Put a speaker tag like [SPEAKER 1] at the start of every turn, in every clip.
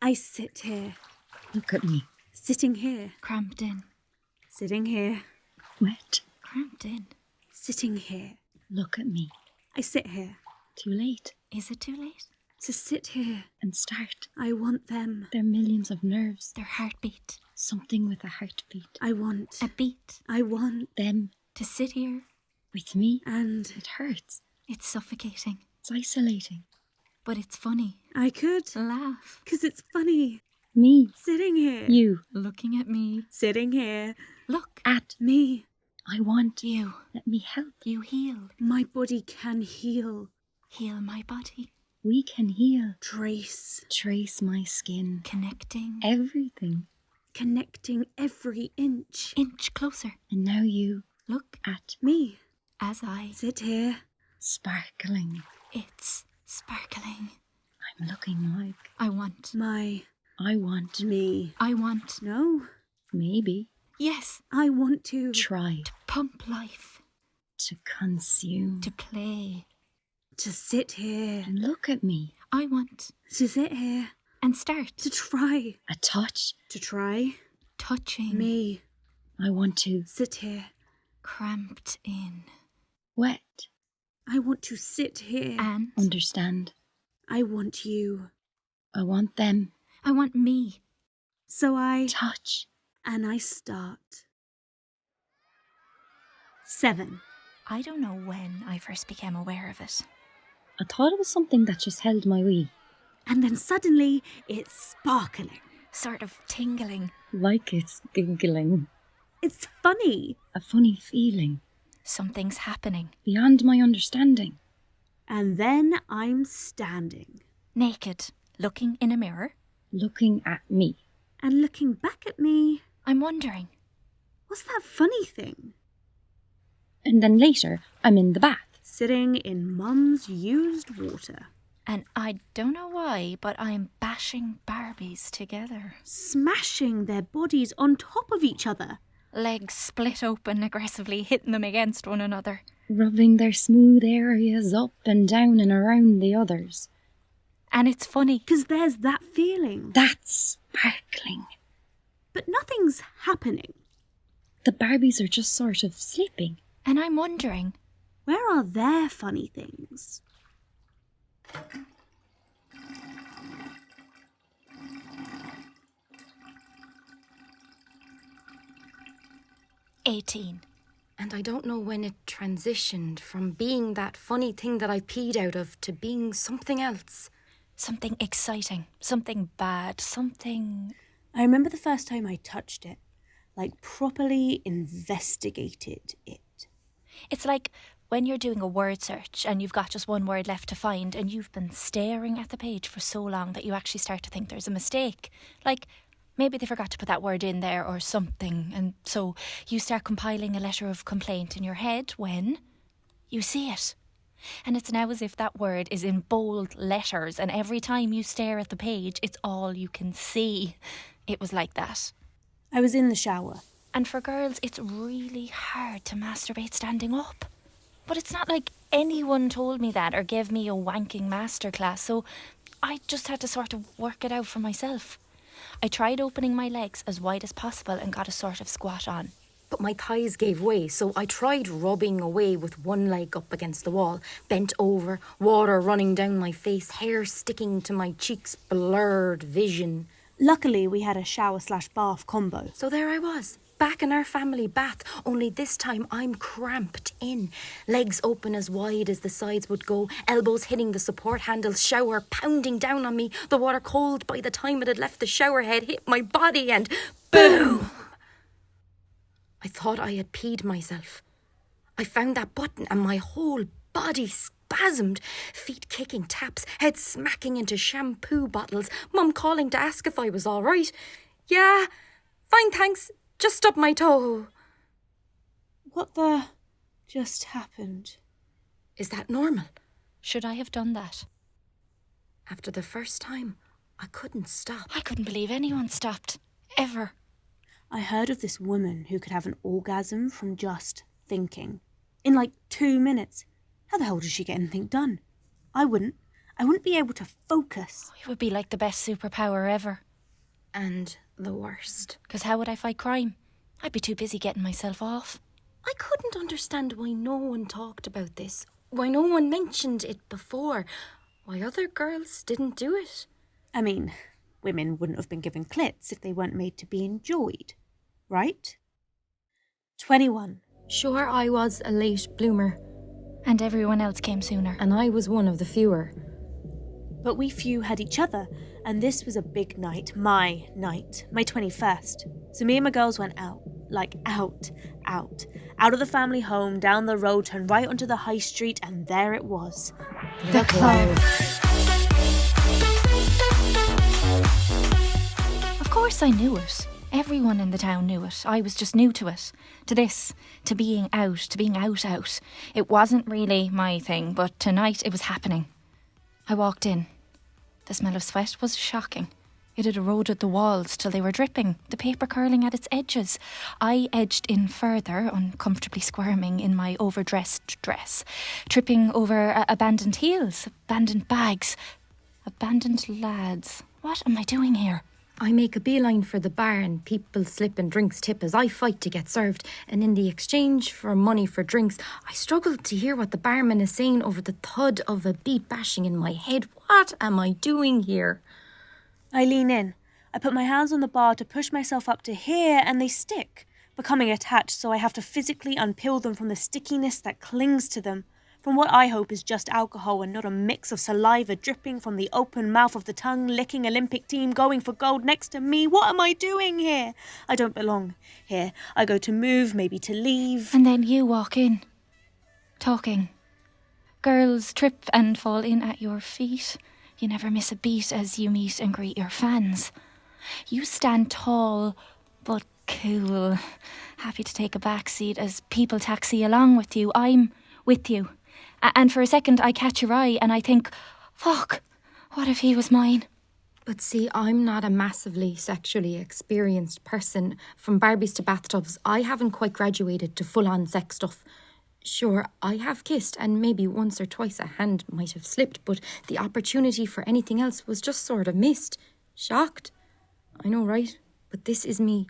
[SPEAKER 1] I sit here.
[SPEAKER 2] Look at me.
[SPEAKER 1] Sitting here.
[SPEAKER 3] Cramped in.
[SPEAKER 1] Sitting here.
[SPEAKER 2] Wet.
[SPEAKER 3] Cramped in.
[SPEAKER 1] Sitting here.
[SPEAKER 2] Look at me.
[SPEAKER 1] I sit here.
[SPEAKER 2] Too late.
[SPEAKER 3] Is it too late?
[SPEAKER 1] To sit here.
[SPEAKER 2] And start.
[SPEAKER 1] I want them.
[SPEAKER 2] They're millions of nerves.
[SPEAKER 3] Their heartbeat.
[SPEAKER 2] Something with a heartbeat.
[SPEAKER 1] I want.
[SPEAKER 3] A beat.
[SPEAKER 1] I want
[SPEAKER 2] Them.
[SPEAKER 3] To sit here.
[SPEAKER 2] With me.
[SPEAKER 1] And
[SPEAKER 2] It hurts.
[SPEAKER 3] It's suffocating.
[SPEAKER 2] It's isolating.
[SPEAKER 3] But it's funny.
[SPEAKER 1] I could.
[SPEAKER 3] Laugh.
[SPEAKER 1] 'Cause it's funny.
[SPEAKER 2] Me.
[SPEAKER 1] Sitting here.
[SPEAKER 2] You.
[SPEAKER 3] Looking at me.
[SPEAKER 1] Sitting here.
[SPEAKER 3] Look.
[SPEAKER 2] At.
[SPEAKER 1] Me.
[SPEAKER 2] I want.
[SPEAKER 3] You.
[SPEAKER 2] Let me help.
[SPEAKER 3] You heal.
[SPEAKER 1] My body can heal.
[SPEAKER 3] Heal my body.
[SPEAKER 2] We can heal.
[SPEAKER 1] Trace.
[SPEAKER 2] Trace my skin.
[SPEAKER 3] Connecting.
[SPEAKER 2] Everything.
[SPEAKER 1] Connecting every inch.
[SPEAKER 3] Inch closer.
[SPEAKER 2] And now you.
[SPEAKER 3] Look.
[SPEAKER 2] At.
[SPEAKER 1] Me.
[SPEAKER 3] As I.
[SPEAKER 1] Sit here.
[SPEAKER 2] Sparkling.
[SPEAKER 3] It's sparkling.
[SPEAKER 2] I'm looking like.
[SPEAKER 3] I want.
[SPEAKER 1] My.
[SPEAKER 2] I want.
[SPEAKER 1] Me.
[SPEAKER 3] I want.
[SPEAKER 1] No.
[SPEAKER 2] Maybe.
[SPEAKER 3] Yes.
[SPEAKER 1] I want to.
[SPEAKER 2] Try.
[SPEAKER 3] To pump life.
[SPEAKER 2] To consume.
[SPEAKER 3] To play.
[SPEAKER 1] To sit here.
[SPEAKER 2] And look at me.
[SPEAKER 3] I want.
[SPEAKER 1] To sit here.
[SPEAKER 3] And start.
[SPEAKER 1] To try.
[SPEAKER 2] A touch.
[SPEAKER 1] To try.
[SPEAKER 3] Touching.
[SPEAKER 1] Me.
[SPEAKER 2] I want to.
[SPEAKER 1] Sit here.
[SPEAKER 3] Cramped in.
[SPEAKER 2] Wet.
[SPEAKER 1] I want to sit here.
[SPEAKER 3] And.
[SPEAKER 2] Understand.
[SPEAKER 1] I want you.
[SPEAKER 2] I want them.
[SPEAKER 3] I want me.
[SPEAKER 1] So I.
[SPEAKER 2] Touch.
[SPEAKER 1] And I start. 7.
[SPEAKER 3] I don't know when I first became aware of it.
[SPEAKER 2] I thought it was something that just held my wee.
[SPEAKER 1] And then suddenly it's sparkling.
[SPEAKER 3] Sort of tingling.
[SPEAKER 2] Like it's giggling.
[SPEAKER 1] It's funny.
[SPEAKER 2] A funny feeling.
[SPEAKER 3] Something's happening.
[SPEAKER 2] Beyond my understanding.
[SPEAKER 1] And then I'm standing.
[SPEAKER 3] Naked. Looking in a mirror.
[SPEAKER 2] Looking at me.
[SPEAKER 1] And looking back at me.
[SPEAKER 3] I'm wondering.
[SPEAKER 1] What's that funny thing?
[SPEAKER 2] And then later, I'm in the bath.
[SPEAKER 1] Sitting in Mum's used water.
[SPEAKER 3] And I don't know why, but I'm bashing Barbies together.
[SPEAKER 1] Smashing their bodies on top of each other.
[SPEAKER 3] Legs split open, aggressively hitting them against one another.
[SPEAKER 2] Rubbing their smooth areas up and down and around the others.
[SPEAKER 3] And it's funny.
[SPEAKER 1] 'Cause there's that feeling.
[SPEAKER 2] That's sparkling.
[SPEAKER 1] But nothing's happening.
[SPEAKER 2] The Barbies are just sort of sleeping.
[SPEAKER 3] And I'm wondering.
[SPEAKER 1] Where are their funny things?
[SPEAKER 3] "18.
[SPEAKER 4] And I don't know when it transitioned from being that funny thing that I peed out of to being something else.
[SPEAKER 3] Something exciting. Something bad. Something.
[SPEAKER 1] I remember the first time I touched it. Like properly investigated it.
[SPEAKER 3] It's like when you're doing a word search and you've got just one word left to find and you've been staring at the page for so long that you actually start to think there's a mistake. Like, maybe they forgot to put that word in there or something, and so you start compiling a letter of complaint in your head when you see it. And it's now as if that word is in bold letters, and every time you stare at the page, it's all you can see. It was like that.
[SPEAKER 1] I was in the shower.
[SPEAKER 3] And for girls, it's really hard to masturbate standing up. But it's not like anyone told me that or gave me a wanking masterclass, so I just had to sort of work it out for myself. I tried opening my legs as wide as possible and got a sort of squat on.
[SPEAKER 4] But my thighs gave way, so I tried rubbing away with one leg up against the wall, bent over, water running down my face, hair sticking to my cheeks, blurred vision.
[SPEAKER 1] Luckily, we had a shower/bath combo.
[SPEAKER 4] So there I was, back in our family bath, only this time I'm cramped in. Legs open as wide as the sides would go, elbows hitting the support handles, shower pounding down on me, the water cold by the time it had left the shower head, hit my body and boom! I thought I had peed myself. I found that button and my whole body spasmed, feet kicking taps, head smacking into shampoo bottles, Mum calling to ask if I was all right. Yeah, fine thanks, just stubbed my toe.
[SPEAKER 1] What the just happened?
[SPEAKER 4] Is that normal?
[SPEAKER 3] Should I have done that?
[SPEAKER 4] After the first time, I couldn't stop.
[SPEAKER 3] I couldn't believe anyone stopped. Ever.
[SPEAKER 1] I heard of this woman who could have an orgasm from just thinking. In like 2 minutes. How the hell does she get anything done? I wouldn't. I wouldn't be able to focus.
[SPEAKER 3] It would be like the best superpower ever.
[SPEAKER 4] And the worst.
[SPEAKER 3] Because how would I fight crime? I'd be too busy getting myself off.
[SPEAKER 4] I couldn't understand why no one talked about this. Why no one mentioned it before. Why other girls didn't do it.
[SPEAKER 1] I mean, women wouldn't have been given clits if they weren't made to be enjoyed, right? 21.
[SPEAKER 4] Sure, I was a late bloomer,
[SPEAKER 3] And everyone else came sooner.
[SPEAKER 4] and I was one of the fewer.
[SPEAKER 1] But we few had each other, and this was a big night, my 21st. So me and my girls went out, like out of the family home, down the road, turned right onto the high street, and there it was.
[SPEAKER 3] The club. Of course I knew it. Everyone in the town knew it. I was just new to it. To this. To being out. It wasn't really my thing, but tonight it was happening. I walked in. The smell of sweat was shocking. It had eroded the walls till they were dripping, the paper curling at its edges. I edged in further, uncomfortably squirming in my overdressed dress, tripping over abandoned heels, abandoned bags, abandoned lads. What am I doing here?
[SPEAKER 4] I make a beeline for the bar and people slip and drinks tip as I fight to get served. And in the exchange for money for drinks, I struggle to hear what the barman is saying over the thud of a beat bashing in my head. What am I doing here?
[SPEAKER 1] I lean in. I put my hands on the bar to push myself up to here, and they stick, becoming attached, so I have to physically unpeel them from the stickiness that clings to them, from what I hope is just alcohol and not a mix of saliva dripping from the open mouth of the tongue-licking Olympic team going for gold next to me. What am I doing here? I don't belong here. I go to move, maybe to leave.
[SPEAKER 3] And then you walk in, talking. Girls trip and fall in at your feet. You never miss a beat as you meet and greet your fans. You stand tall, but cool. Happy to take a back seat as people taxi along with you. I'm with you. And for a second I catch your eye and I think, fuck, what if he was mine?
[SPEAKER 4] But see, I'm not a massively sexually experienced person. From Barbies to bathtubs, I haven't quite graduated to full-on sex stuff. Sure, I have kissed, and maybe once or twice a hand might have slipped, but the opportunity for anything else was just sort of missed. Shocked. I know, right? But this is me.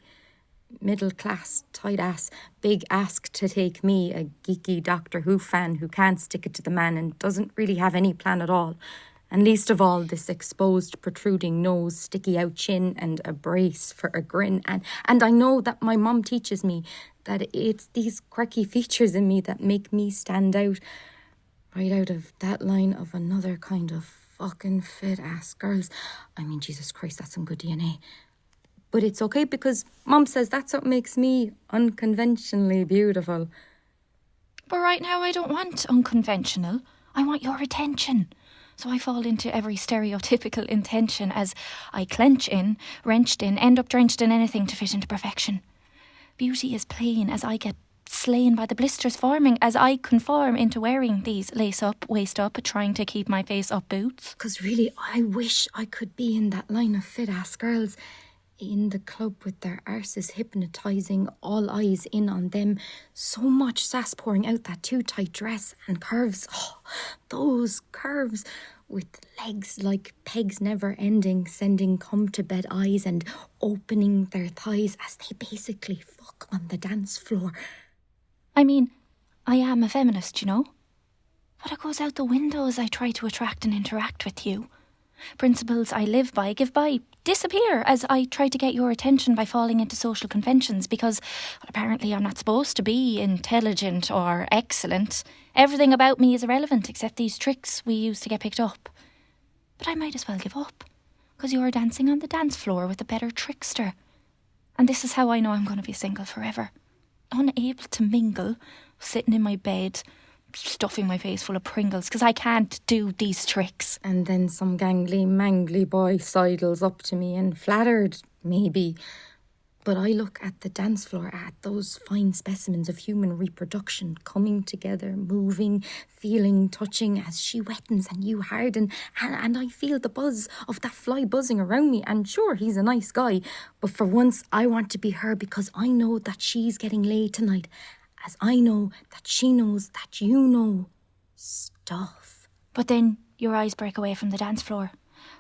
[SPEAKER 4] Middle class, tight ass, big ask to take me, a geeky Doctor Who fan who can't stick it to the man and doesn't really have any plan at all. And least of all, this exposed, protruding nose, sticky out chin, and a brace for a grin. And I know that my mum teaches me that it's these quirky features in me that make me stand out, right out of that line of another kind of fucking fit-ass girls. I mean, Jesus Christ, that's some good DNA. But it's okay because Mum says that's what makes me unconventionally beautiful.
[SPEAKER 3] But right now I don't want unconventional. I want your attention. So I fall into every stereotypical intention as I clench in, wrenched in, end up drenched in anything to fit into perfection. Beauty is plain as I get slain by the blisters forming as I conform into wearing these lace-up, waist-up, trying to keep my face up boots.
[SPEAKER 4] 'Cause really, I wish I could be in that line of fit-ass girls in the club with their arses hypnotising, all eyes in on them, so much sass pouring out that too tight dress and curves, those curves, with legs like pegs never ending, sending come to bed eyes and opening their thighs as they basically fuck on the dance floor.
[SPEAKER 3] I mean, I am a feminist, you know, but it goes out the window as I try to attract and interact with you. Principles I live by, give by, disappear as I try to get your attention by falling into social conventions because, well, apparently I'm not supposed to be intelligent or excellent. Everything about me is irrelevant except these tricks we use to get picked up. But I might as well give up because you're dancing on the dance floor with a better trickster. And this is how I know I'm going to be single forever. Unable to mingle, sitting in my bed, stuffing my face full of Pringles because I can't do these tricks.
[SPEAKER 4] And then some gangly, mangly boy sidles up to me and flattered, maybe. But I look at the dance floor, at those fine specimens of human reproduction coming together, moving, feeling, touching as she wettens and you harden. And I feel the buzz of that fly buzzing around me. And sure, he's a nice guy. But for once, I want to be her because I know that she's getting laid tonight. As I know that she knows that you know stuff.
[SPEAKER 3] But then your eyes break away from the dance floor.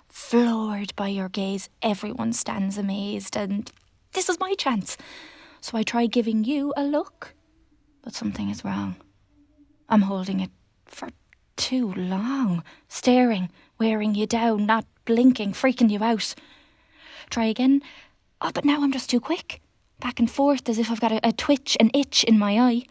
[SPEAKER 3] Floored by your gaze, everyone stands amazed, and this is my chance. So I try giving you a look, but something is wrong. I'm holding it for too long, staring, wearing you down, not blinking, freaking you out. Try again. Oh, but now I'm just too quick. Back and forth as if I've got a twitch, an itch in my eye.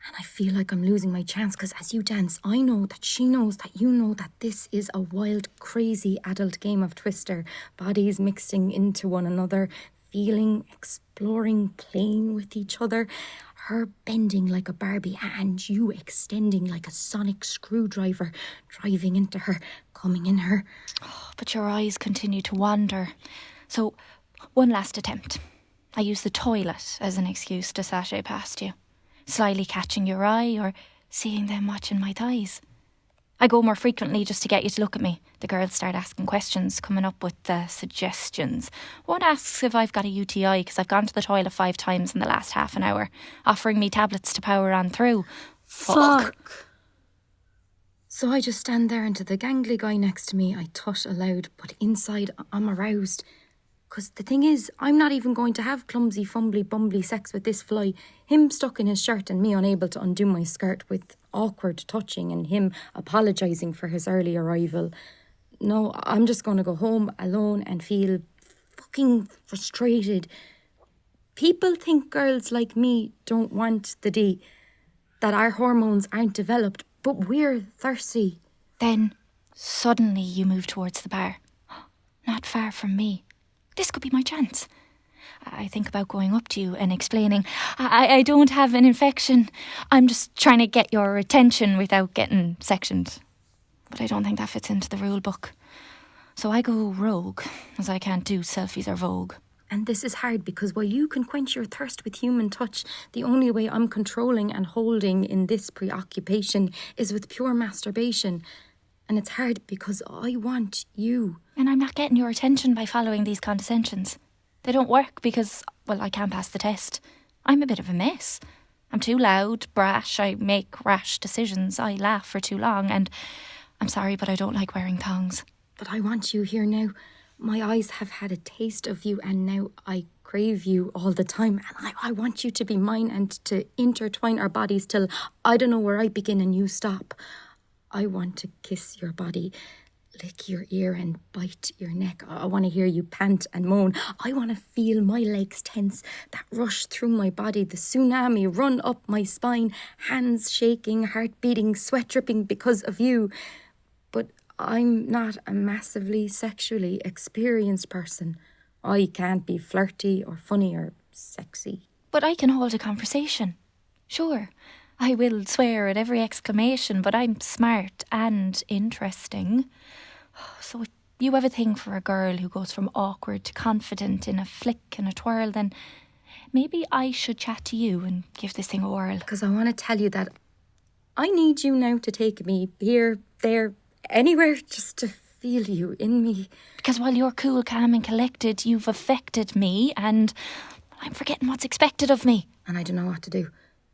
[SPEAKER 4] And I feel like I'm losing my chance because as you dance, I know that she knows that you know that this is a wild, crazy adult game of Twister. Bodies mixing into one another, feeling, exploring, playing with each other. Her bending like a Barbie and you extending like a sonic screwdriver, driving into her, coming in her.
[SPEAKER 3] But your eyes continue to wander. So, one last attempt. I use the toilet as an excuse to sashay past you, slyly catching your eye or seeing them watching my thighs. I go more frequently just to get you to look at me. The girls start asking questions, coming up with suggestions. One asks if I've got a UTI because I've gone to the toilet 5 times in the last half an hour, offering me tablets to power on through.
[SPEAKER 1] Fuck.
[SPEAKER 4] So I just stand there and to the gangly guy next to me, I tut aloud, but inside I'm aroused. Because the thing is, I'm not even going to have clumsy, fumbly, bumbly sex with this fly. Him stuck in his shirt and me unable to undo my skirt with awkward touching and him apologising for his early arrival. No, I'm just going to go home alone and feel fucking frustrated. People think girls like me don't want the D, that our hormones aren't developed, but we're thirsty.
[SPEAKER 3] Then, suddenly you move towards the bar. Not far from me. This could be my chance. I think about going up to you and explaining, I don't have an infection. I'm just trying to get your attention without getting sectioned. But I don't think that fits into the rule book. So I go rogue, as I can't do selfies or Vogue.
[SPEAKER 4] And this is hard because while you can quench your thirst with human touch, the only way I'm controlling and holding in this preoccupation is with pure masturbation. And it's hard because I want you.
[SPEAKER 3] And I'm not getting your attention by following these condescensions. They don't work because, well, I can't pass the test. I'm a bit of a mess. I'm too loud, brash, I make rash decisions, I laugh for too long, and I'm sorry, but I don't like wearing thongs.
[SPEAKER 4] But I want you here now. My eyes have had a taste of you and now I crave you all the time. And I want you to be mine and to intertwine our bodies till I don't know where I begin and you stop. I want to kiss your body, lick your ear and bite your neck. I want to hear you pant and moan. I want to feel my legs tense, that rush through my body, the tsunami run up my spine, hands shaking, heart beating, sweat dripping because of you. But I'm not a massively sexually experienced person. I can't be flirty or funny or sexy.
[SPEAKER 3] But I can hold a conversation. Sure, I will swear at every exclamation, but I'm smart and interesting. So if you have a thing for a girl who goes from awkward to confident in a flick and a twirl, then maybe I should chat to you and give this thing a whirl.
[SPEAKER 4] Because I want to tell you that I need you now to take me here, there, anywhere just to feel you in me.
[SPEAKER 3] Because while you're cool, calm and collected, you've affected me and I'm forgetting what's expected of me.
[SPEAKER 4] And I don't know what to do.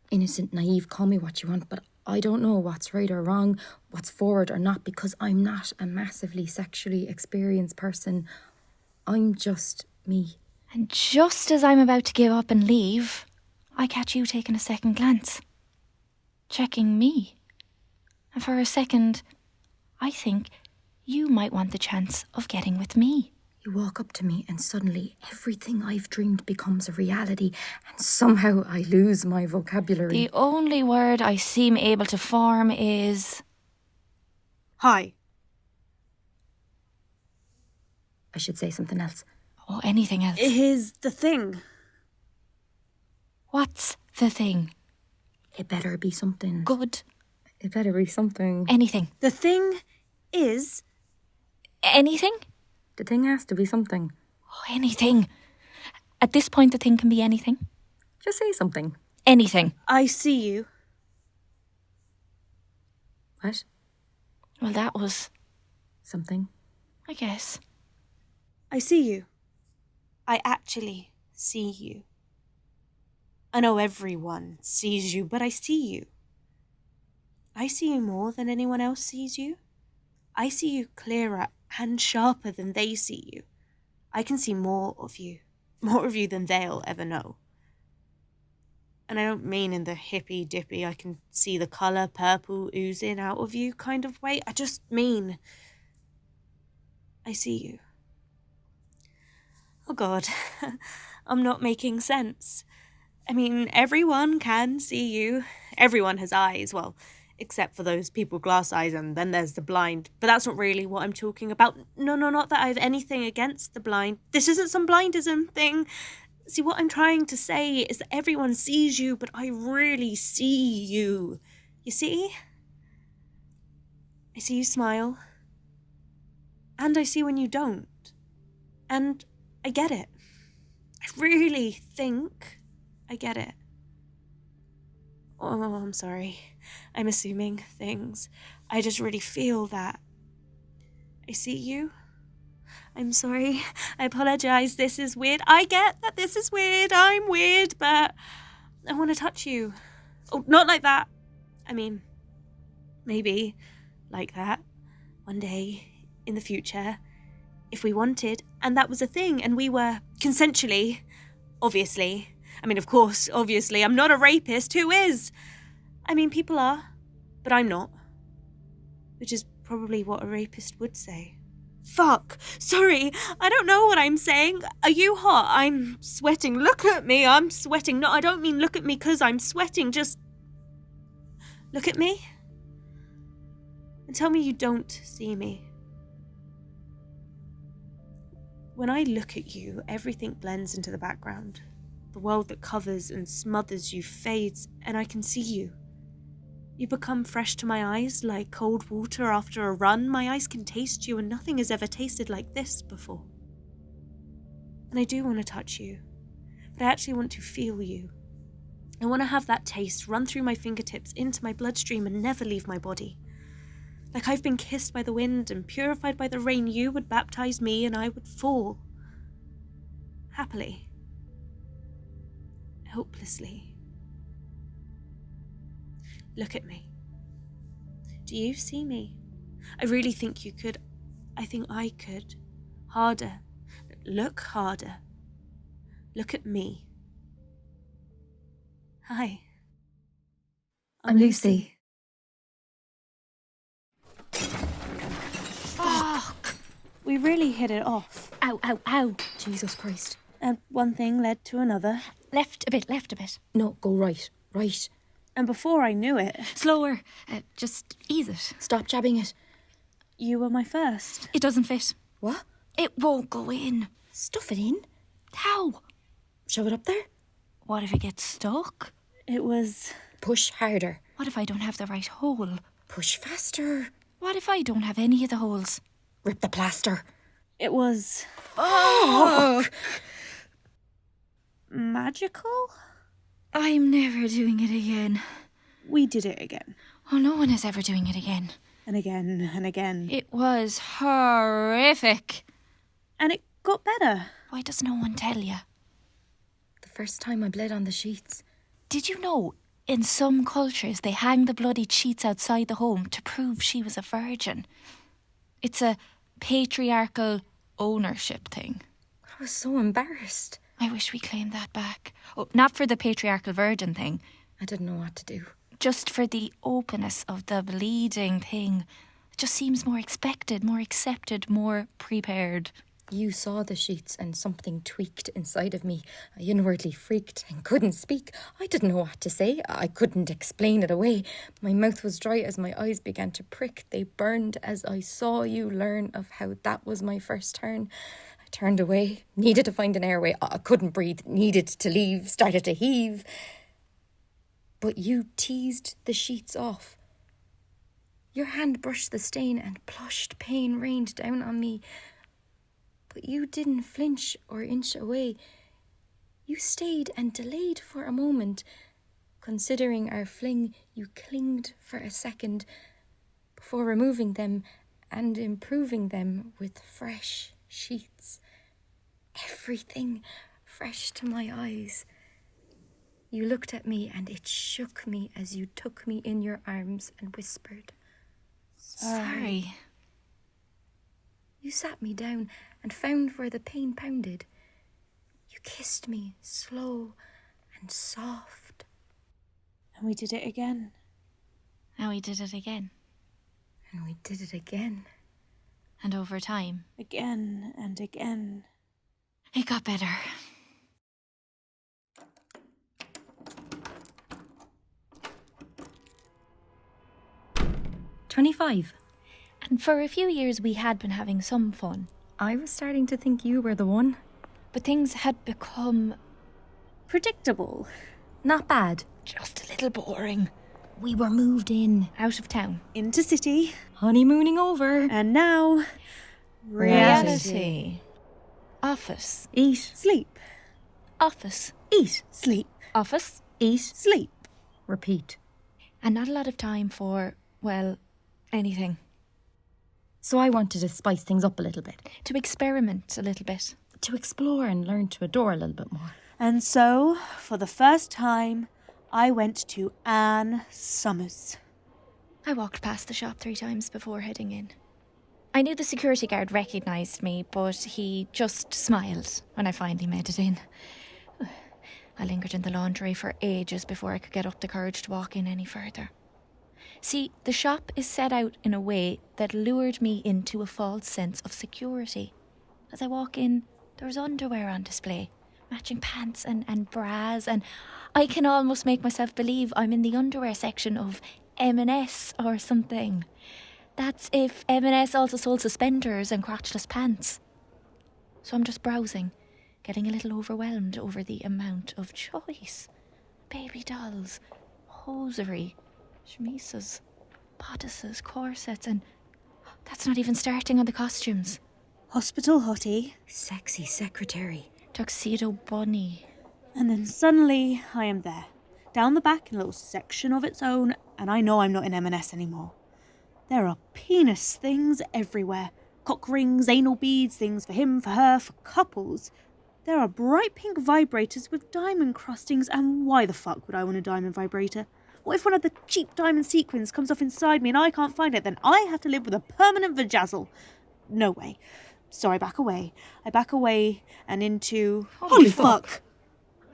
[SPEAKER 4] Innocent, naive, call me what you want, but I don't know what's right or wrong, what's forward or not, because I'm not a massively sexually experienced person. I'm just me.
[SPEAKER 3] And just as I'm about to give up and leave, I catch you taking a second glance. Checking me. And for a second, I think you might want the chance of getting with me.
[SPEAKER 4] You walk up to me and suddenly everything I've dreamed becomes a reality and somehow I lose my vocabulary.
[SPEAKER 3] The only word I seem able to form is...
[SPEAKER 1] Hi.
[SPEAKER 4] I should say something else.
[SPEAKER 3] Oh, anything else.
[SPEAKER 1] Here's the thing.
[SPEAKER 3] What's the thing?
[SPEAKER 4] It better be something.
[SPEAKER 3] Good.
[SPEAKER 4] It better be something.
[SPEAKER 3] Anything.
[SPEAKER 1] The thing is...
[SPEAKER 3] Anything?
[SPEAKER 4] The thing has to be something.
[SPEAKER 3] Oh, anything. At this point, the thing can be anything.
[SPEAKER 4] Just say something.
[SPEAKER 3] Anything.
[SPEAKER 1] I see you.
[SPEAKER 4] What?
[SPEAKER 3] Well, that was...
[SPEAKER 4] Something.
[SPEAKER 3] I guess.
[SPEAKER 1] I see you. I actually see you. I know everyone sees you, but I see you. I see you more than anyone else sees you. I see you clearer and sharper than they see you. I can see more of you than they'll ever know. And I don't mean in the hippy-dippy, I can see the colour purple oozing out of you kind of way. I just mean I see you. Oh God, I'm not making sense. I mean, everyone can see you. Everyone has eyes, well, except for those people with glass eyes, and then there's the blind. But that's not really what I'm talking about. No, not that I have anything against the blind. This isn't some blindism thing. See, what I'm trying to say is that everyone sees you, but I really see you. You see? I see you smile. And I see when you don't. And I get it. I really think I get it. Oh, I'm sorry. I'm assuming things. I just really feel that. I see you. I'm sorry. I apologize. This is weird. I get that this is weird. I'm weird, but I want to touch you. Oh, not like that. I mean, maybe like that one day in the future, if we wanted, and that was a thing, and we were consensually, obviously. I mean, of course, obviously, I'm not a rapist. Who is? I mean, people are, but I'm not. Which is probably what a rapist would say. Fuck. Sorry, I don't know what I'm saying. Are you hot? I'm sweating. Look at me, I'm sweating. No, I don't mean look at me because I'm sweating. Just look at me and tell me you don't see me. When I look at you, everything blends into the background. The world that covers and smothers you fades, and I can see you. You become fresh to my eyes like cold water after a run. My eyes can taste you, and nothing has ever tasted like this before. And I do want to touch you, but I actually want to feel you. I want to have that taste run through my fingertips into my bloodstream and never leave my body. Like I've been kissed by the wind and purified by the rain, you would baptize me and I would fall. Happily. Hopelessly. Look at me. Do you see me? I really think you could. I think I could. Harder. Look harder. Look at me. Hi.
[SPEAKER 2] I'm Lucy.
[SPEAKER 3] Fuck!
[SPEAKER 1] We really hit it off.
[SPEAKER 3] Ow, ow, ow.
[SPEAKER 4] Jesus Christ.
[SPEAKER 1] And one thing led to another.
[SPEAKER 3] Left a bit.
[SPEAKER 4] No, go right. Right.
[SPEAKER 1] And before I knew it,
[SPEAKER 3] Slower. Just ease it.
[SPEAKER 4] Stop jabbing it.
[SPEAKER 1] you were my first.
[SPEAKER 3] It doesn't fit.
[SPEAKER 4] What?
[SPEAKER 3] It won't go in.
[SPEAKER 4] Stuff it in.
[SPEAKER 3] How?
[SPEAKER 4] Shove it up there.
[SPEAKER 3] What if it gets stuck?
[SPEAKER 1] It was...
[SPEAKER 4] Push harder.
[SPEAKER 3] What if I don't have the right hole?
[SPEAKER 4] Push faster.
[SPEAKER 3] What if I don't have any of the holes?
[SPEAKER 4] Rip the plaster.
[SPEAKER 1] It was...
[SPEAKER 3] Oh!
[SPEAKER 1] magical?
[SPEAKER 3] I'm never doing it again.
[SPEAKER 1] We did it again.
[SPEAKER 3] Oh, no one is ever doing it again.
[SPEAKER 1] And again and again.
[SPEAKER 3] It was horrific.
[SPEAKER 1] And it got better.
[SPEAKER 3] Why does no one tell you?
[SPEAKER 4] The first time I bled on the sheets.
[SPEAKER 3] Did you know, in some cultures, they hang the bloodied sheets outside the home to prove she was a virgin? It's a patriarchal ownership thing.
[SPEAKER 4] I was so embarrassed.
[SPEAKER 3] I wish we claimed that back. Oh, not for the patriarchal virgin thing,
[SPEAKER 4] I didn't know what to do.
[SPEAKER 3] just for the openness of the bleeding thing. It just seems more expected, more accepted, more prepared.
[SPEAKER 4] You saw the sheets and something tweaked inside of me. I inwardly freaked and couldn't speak. I didn't know what to say. I couldn't explain it away. My mouth was dry as my eyes began to prick. They burned as I saw you learn of how that was my first turn. I turned away, needed to find an airway. I couldn't breathe, needed to leave, started to heave. But you teased the sheets off. Your hand brushed the stain and plushed pain rained down on me. But you didn't flinch or inch away. You stayed and delayed for a moment. Considering our fling, you clinged for a second before removing them and improving them with fresh sheets. Everything fresh to my eyes. You looked at me and it shook me as you took me in your arms and whispered,
[SPEAKER 3] Sorry.
[SPEAKER 4] You sat me down and found where the pain pounded. You kissed me slow and soft.
[SPEAKER 1] And we did it again.
[SPEAKER 3] And we did it again.
[SPEAKER 4] And we did it again.
[SPEAKER 3] And over time,
[SPEAKER 1] Again and again.
[SPEAKER 3] it got better.
[SPEAKER 4] "25.
[SPEAKER 3] And for a few years, we had been having some fun.
[SPEAKER 4] I was starting to think you were the one.
[SPEAKER 3] But things had become
[SPEAKER 1] Predictable.
[SPEAKER 4] Not bad.
[SPEAKER 3] just a little boring.
[SPEAKER 4] We were moved in.
[SPEAKER 3] Out of town.
[SPEAKER 1] Into city.
[SPEAKER 4] Honeymooning over.
[SPEAKER 1] And now...
[SPEAKER 3] Reality. Office.
[SPEAKER 4] Eat.
[SPEAKER 1] Sleep.
[SPEAKER 3] Office.
[SPEAKER 4] Eat.
[SPEAKER 1] Sleep.
[SPEAKER 3] Office.
[SPEAKER 4] Eat.
[SPEAKER 1] Sleep.
[SPEAKER 4] Repeat.
[SPEAKER 3] And not a lot of time for, well, anything.
[SPEAKER 4] So I wanted to spice things up a little bit.
[SPEAKER 3] To experiment a little bit.
[SPEAKER 4] To explore and learn to adore a little bit more.
[SPEAKER 1] And so, for the first time, I went to Anne Summers.
[SPEAKER 3] I walked past the shop 3 times before heading in. I knew the security guard recognised me, but he just smiled when I finally made it in. I lingered in the laundry for ages before I could get up the courage to walk in any further. See, the shop is set out in a way that lured me into a false sense of security. As I walk in, there's underwear on display, matching pants and bras, and I can almost make myself believe I'm in the underwear section of M&S or something. That's if M&S also sold suspenders and crotchless pants. So I'm just browsing, getting a little overwhelmed over the amount of choice. Baby dolls, hosiery, chemises, bodices, corsets, and that's not even starting on the costumes.
[SPEAKER 1] Hospital hottie.
[SPEAKER 4] Sexy secretary.
[SPEAKER 3] Tuxedo bunny.
[SPEAKER 1] And then suddenly, I am there. Down the back in a little section of its own, and I know I'm not in M&S anymore. There are penis things everywhere. Cock rings, anal beads, things for him, for her, for couples. There are bright pink vibrators with diamond crustings, and why the fuck would I want a diamond vibrator? What if one of the cheap diamond sequins comes off inside me and I can't find it? Then I have to live with a permanent vajazzle. No way. So I back away. And into... Holy fuck!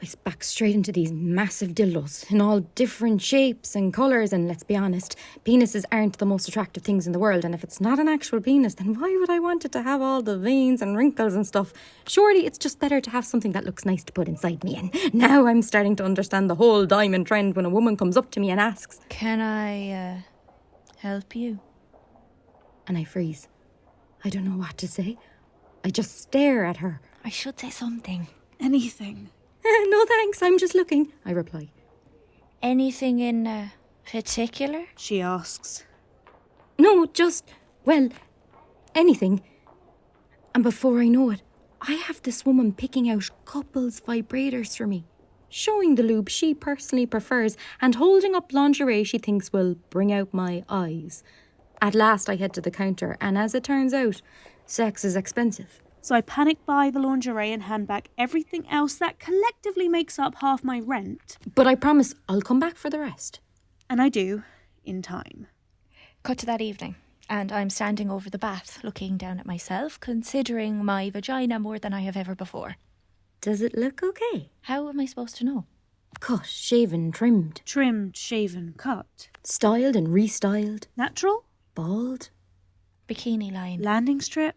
[SPEAKER 4] I back straight into these massive dildos in all different shapes and colours, and let's be honest, penises aren't the most attractive things in the world, and if it's not an actual penis, then why would I want it to have all the veins and wrinkles and stuff? Surely it's just better to have something that looks nice to put inside me, and now I'm starting to understand the whole diamond trend when a woman comes up to me and asks,
[SPEAKER 3] Can I, help you?
[SPEAKER 4] and I freeze. I don't know what to say. I just stare at her.
[SPEAKER 3] I should say something.
[SPEAKER 1] Anything.
[SPEAKER 4] No thanks, I'm just looking, I reply.
[SPEAKER 3] Anything in particular?
[SPEAKER 1] She asks.
[SPEAKER 4] No, just, well, anything. And before I know it, I have this woman picking out couples vibrators for me, showing the lube she personally prefers, and holding up lingerie she thinks will bring out my eyes. At last I head to the counter, and as it turns out, sex is expensive.
[SPEAKER 1] So I panic buy the lingerie and hand back everything else that collectively makes up half my rent.
[SPEAKER 4] But I promise I'll come back for the rest.
[SPEAKER 1] And I do, in time.
[SPEAKER 3] Cut to that evening, and I'm standing over the bath, looking down at myself, considering my vagina more than I have ever before.
[SPEAKER 4] Does it look okay?
[SPEAKER 3] How am I supposed to know?
[SPEAKER 4] Cut, shaven, trimmed.
[SPEAKER 1] Trimmed, shaven, cut.
[SPEAKER 4] Styled and restyled.
[SPEAKER 1] Natural?
[SPEAKER 4] Bald.
[SPEAKER 3] Bikini line.
[SPEAKER 1] Landing strip?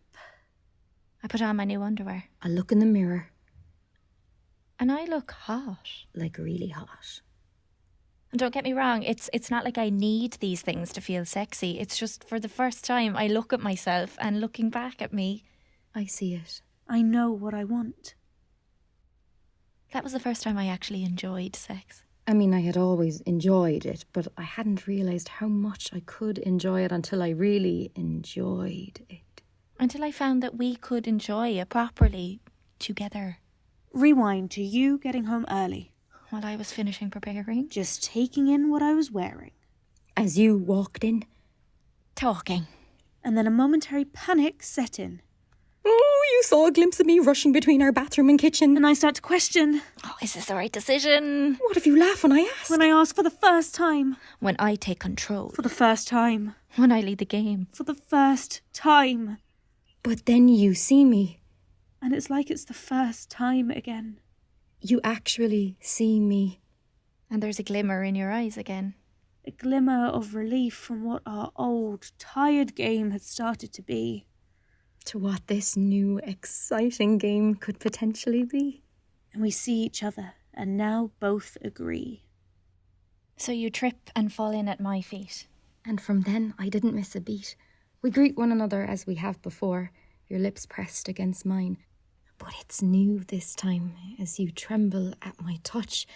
[SPEAKER 3] I put on my new underwear.
[SPEAKER 4] I look in the mirror.
[SPEAKER 3] And I look hot.
[SPEAKER 4] Like really hot.
[SPEAKER 3] And don't get me wrong, it's not like I need these things to feel sexy. It's just for the first time I look at myself, and looking back at me,
[SPEAKER 4] I see it.
[SPEAKER 1] I know what I want.
[SPEAKER 3] that was the first time I actually enjoyed sex.
[SPEAKER 4] I mean, I had always enjoyed it, but I hadn't realised how much I could enjoy it until I really enjoyed it.
[SPEAKER 3] Until I found that we could enjoy it properly together.
[SPEAKER 1] Rewind to you getting home early.
[SPEAKER 3] While I was finishing preparing.
[SPEAKER 1] Just taking in what I was wearing.
[SPEAKER 4] As you walked in.
[SPEAKER 3] Talking.
[SPEAKER 1] And then a momentary panic set in.
[SPEAKER 4] Oh, you saw a glimpse of me rushing between our bathroom and kitchen.
[SPEAKER 1] And I start to question.
[SPEAKER 3] Oh, is this the right decision?
[SPEAKER 4] What if you laugh when I ask?
[SPEAKER 1] When I ask for the first time.
[SPEAKER 3] When I take control.
[SPEAKER 1] For the first time.
[SPEAKER 3] When I lead the game.
[SPEAKER 1] For the first time.
[SPEAKER 2] But then you see me.
[SPEAKER 1] And it's like it's the first time again.
[SPEAKER 2] You actually see me.
[SPEAKER 3] And there's a glimmer in your eyes again.
[SPEAKER 1] A glimmer of relief from what our old, tired game had started to be.
[SPEAKER 2] To what this new, exciting game could potentially be.
[SPEAKER 1] And we see each other, and now both agree.
[SPEAKER 3] So you trip and fall in at my feet.
[SPEAKER 2] And from then, I didn't miss a beat. We greet one another as we have before, your lips pressed against mine. But it's new this time, as you tremble at my touch,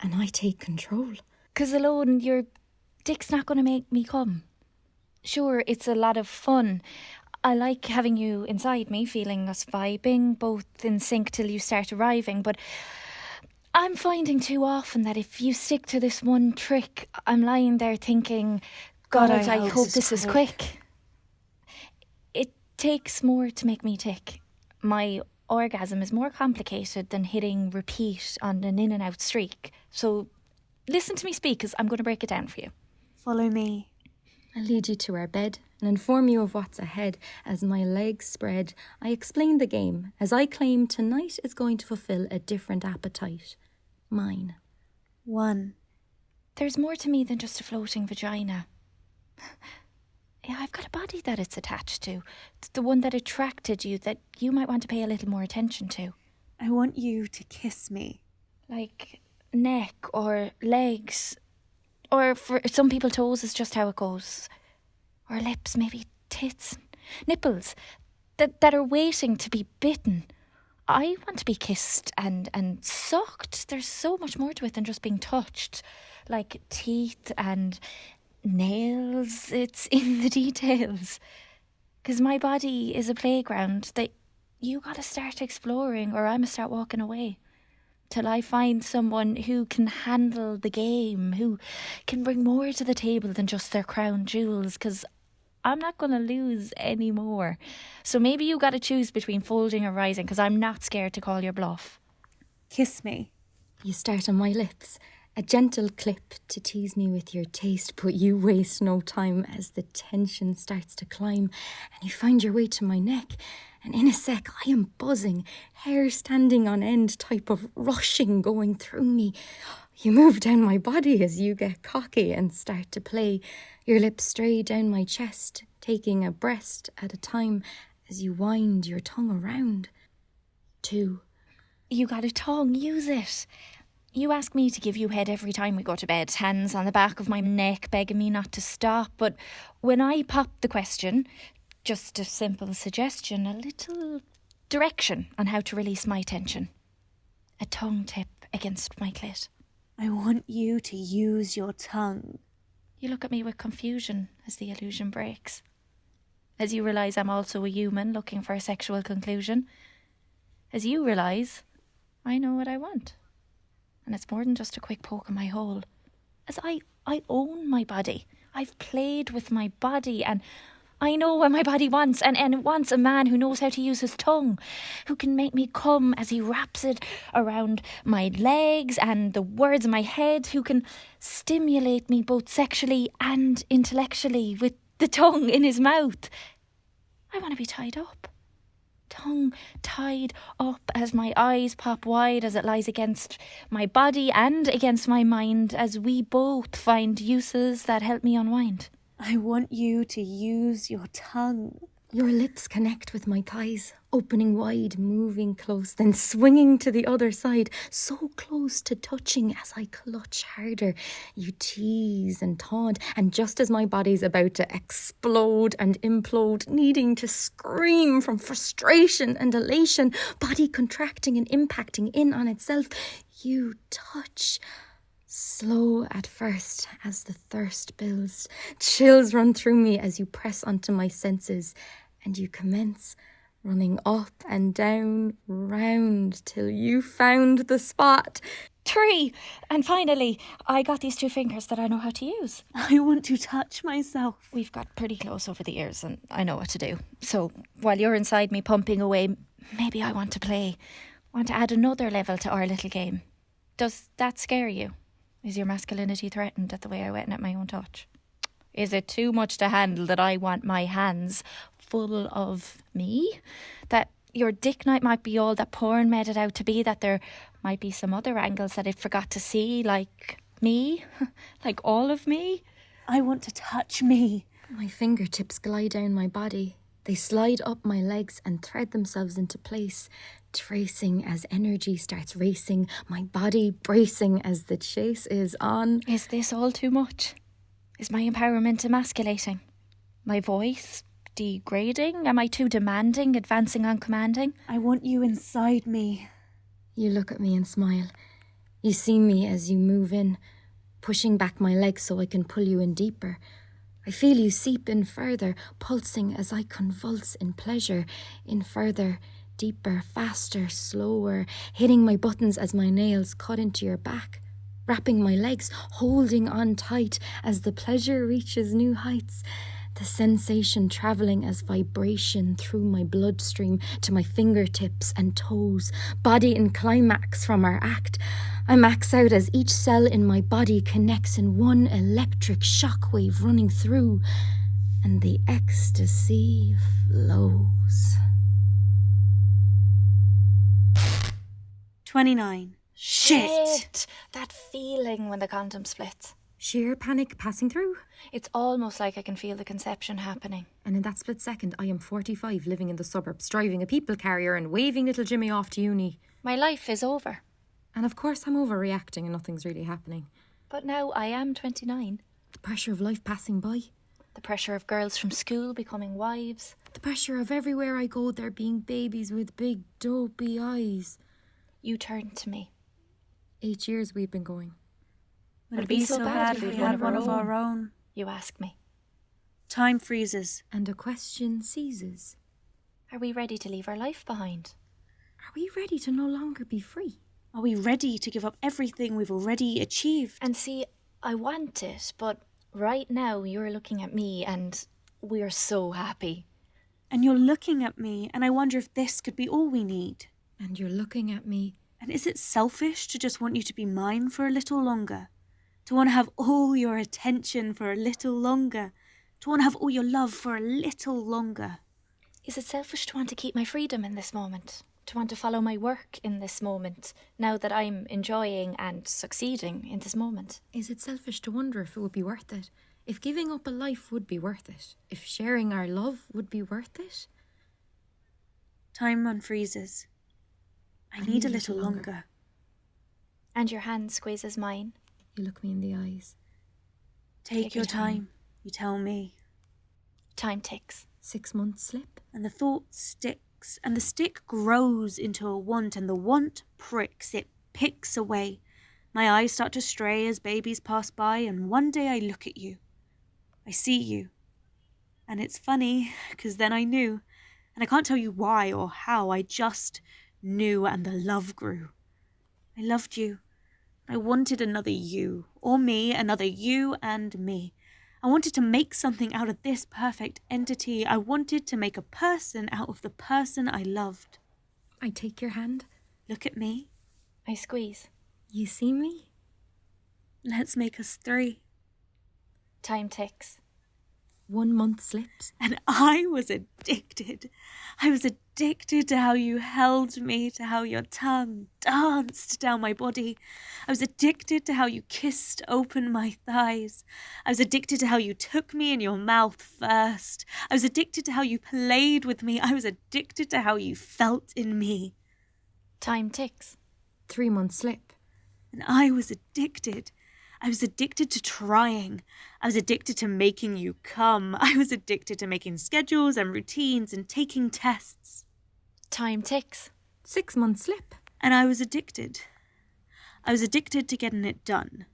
[SPEAKER 2] and I take control.
[SPEAKER 3] 'Cause alone, your dick's not going to make me come. Sure, it's a lot of fun. I like having you inside me, feeling us vibing, both in sync till you start arriving, but I'm finding too often that if you stick to this one trick, I'm lying there thinking, God, I hope this is quick. It takes more to make me tick. My orgasm is more complicated than hitting repeat on an in and out streak. So listen to me speak, because I'm going to break it down for you.
[SPEAKER 1] Follow me.
[SPEAKER 2] I lead you to our bed and inform you of what's ahead. As my legs spread, I explain the game, as I claim tonight is going to fulfill a different appetite. Mine.
[SPEAKER 1] 1.
[SPEAKER 3] There's more to me than just a floating vagina. Yeah, I've got a body that it's attached to. It's the one that attracted you, that you might want to pay a little more attention to.
[SPEAKER 1] I want you to kiss me.
[SPEAKER 3] Like neck or legs. Or for some people, toes is just how it goes. Or lips, maybe tits, nipples that are waiting to be bitten. I want to be kissed and sucked. There's so much more to it than just being touched. Like teeth and nails. It's in the details. 'Cause my body is a playground that you gotta start exploring, or I'ma start walking away. Till I find someone who can handle the game, who can bring more to the table than just their crown jewels, 'cause I'm not going to lose any more. So maybe you got to choose between folding or rising, because I'm not scared to call your bluff.
[SPEAKER 1] Kiss me.
[SPEAKER 2] You start on my lips, a gentle clip to tease me with your taste, but you waste no time as the tension starts to climb and you find your way to my neck. And in a sec, I am buzzing, hair standing on end type of rushing going through me. You move down my body as you get cocky and start to play. Your lips stray down my chest, taking a breast at a time as you wind your tongue around. 2.
[SPEAKER 3] You got a tongue, use it. You ask me to give you head every time we go to bed, hands on the back of my neck begging me not to stop. But when I pop the question, just a simple suggestion, a little direction on how to release my tension. A tongue tip against my clit.
[SPEAKER 1] I want you to use your tongue.
[SPEAKER 3] You look at me with confusion as the illusion breaks. As you realise I'm also a human looking for a sexual conclusion. As you realise I know what I want. And it's more than just a quick poke in my hole. As I own my body. I've played with my body and I know what my body wants, and it wants a man who knows how to use his tongue, who can make me come as he wraps it around my legs and the words in my head, who can stimulate me both sexually and intellectually with the tongue in his mouth. I want to be tied up. Tongue tied up as my eyes pop wide as it lies against my body and against my mind as we both find uses that help me unwind.
[SPEAKER 1] I want you to use your tongue.
[SPEAKER 2] Your lips connect with my thighs, opening wide, moving close, then swinging to the other side, so close to touching as I clutch harder. You tease and taunt, and just as my body's about to explode and implode, needing to scream from frustration and elation, body contracting and impacting in on itself, you touch. Slow at first as the thirst builds. Chills run through me as you press onto my senses and you commence running up and down, round till you found the spot.
[SPEAKER 3] 3. And finally, I got these 2 fingers that I know how to use.
[SPEAKER 1] I want to touch myself.
[SPEAKER 3] We've got pretty close over the years and I know what to do. So while you're inside me pumping away, maybe I want to play. Want to add another level to our little game. Does that scare you? Is your masculinity threatened at the way I went at my own touch? Is it too much to handle that I want my hands full of me? That your dick night might be all that porn made it out to be, that there might be some other angles that it forgot to see, like me? Like all of me?
[SPEAKER 1] I want to touch me.
[SPEAKER 2] My fingertips glide down my body. They slide up my legs and thread themselves into place, tracing as energy starts racing, my body bracing as the chase is on.
[SPEAKER 3] Is this all too much? Is my empowerment emasculating? My voice degrading? Am I too demanding, advancing on commanding?
[SPEAKER 1] I want you inside me.
[SPEAKER 2] You look at me and smile. You see me as you move in, pushing back my legs so I can pull you in deeper. I feel you seep in further, pulsing as I convulse in pleasure, in further, deeper, faster, slower, hitting my buttons as my nails cut into your back, wrapping my legs, holding on tight as the pleasure reaches new heights, the sensation travelling as vibration through my bloodstream to my fingertips and toes, body in climax from our act. I max out as each cell in my body connects in one electric shockwave running through, and the ecstasy flows.
[SPEAKER 1] 29. Shit!
[SPEAKER 3] That feeling when the condom splits.
[SPEAKER 2] Sheer panic passing through.
[SPEAKER 3] It's almost like I can feel the conception happening.
[SPEAKER 2] And in that split second, I am 45, living in the suburbs, driving a people carrier and waving little Jimmy off to uni.
[SPEAKER 3] My life is over.
[SPEAKER 2] And of course I'm overreacting and nothing's really happening.
[SPEAKER 3] But now I am 29.
[SPEAKER 2] The pressure of life passing by.
[SPEAKER 3] The pressure of girls from school becoming wives.
[SPEAKER 2] The pressure of everywhere I go there being babies with big dopey eyes.
[SPEAKER 3] You turned to me.
[SPEAKER 2] 8 years we've been going.
[SPEAKER 1] Would it be so bad if we had one of our own?
[SPEAKER 3] You ask me.
[SPEAKER 1] Time freezes.
[SPEAKER 2] And a question seizes.
[SPEAKER 3] Are we ready to leave our life behind?
[SPEAKER 2] Are we ready to no longer be free?
[SPEAKER 1] Are we ready to give up everything we've already achieved?
[SPEAKER 3] And see, I want it, but right now you're looking at me and we're so happy.
[SPEAKER 1] And you're looking at me, and I wonder if this could be all we need.
[SPEAKER 2] And you're looking at me.
[SPEAKER 1] And is it selfish to just want you to be mine for a little longer? To want to have all your attention for a little longer? To want to have all your love for a little longer?
[SPEAKER 3] Is it selfish to want to keep my freedom in this moment? To want to follow my work in this moment, now that I'm enjoying and succeeding in this moment?
[SPEAKER 2] Is it selfish to wonder if it would be worth it? If giving up a life would be worth it? If sharing our love would be worth it?
[SPEAKER 1] Time unfreezes. I need a little longer.
[SPEAKER 3] And your hand squeezes mine.
[SPEAKER 2] You look me in the eyes.
[SPEAKER 1] Take your time, you tell me.
[SPEAKER 3] Time ticks.
[SPEAKER 2] 6 months slip.
[SPEAKER 1] And the thought sticks, and the stick grows into a want, and the want pricks, it picks away. My eyes start to stray as babies pass by, and one day I look at you. I see you. And it's funny, because then I knew. And I can't tell you why or how, I just knew, and the love grew. I loved you. I wanted another you, or me, another you and me. I wanted to make something out of this perfect entity. I wanted to make a person out of the person I loved.
[SPEAKER 2] I take your hand.
[SPEAKER 1] Look at me.
[SPEAKER 3] I squeeze.
[SPEAKER 2] You see me?
[SPEAKER 1] Let's make us 3.
[SPEAKER 3] Time ticks.
[SPEAKER 2] 1 month slips.
[SPEAKER 1] And I was addicted. I was addicted to how you held me, to how your tongue danced down my body. I was addicted to how you kissed open my thighs. I was addicted to how you took me in your mouth first. I was addicted to how you played with me. I was addicted to how you felt in me.
[SPEAKER 3] Time ticks.
[SPEAKER 2] 3 months slip.
[SPEAKER 1] And I was addicted. I was addicted to trying. I was addicted to making you come. I was addicted to making schedules and routines and taking tests.
[SPEAKER 3] Time ticks.
[SPEAKER 2] 6 months slip.
[SPEAKER 1] And I was addicted. I was addicted to getting it done.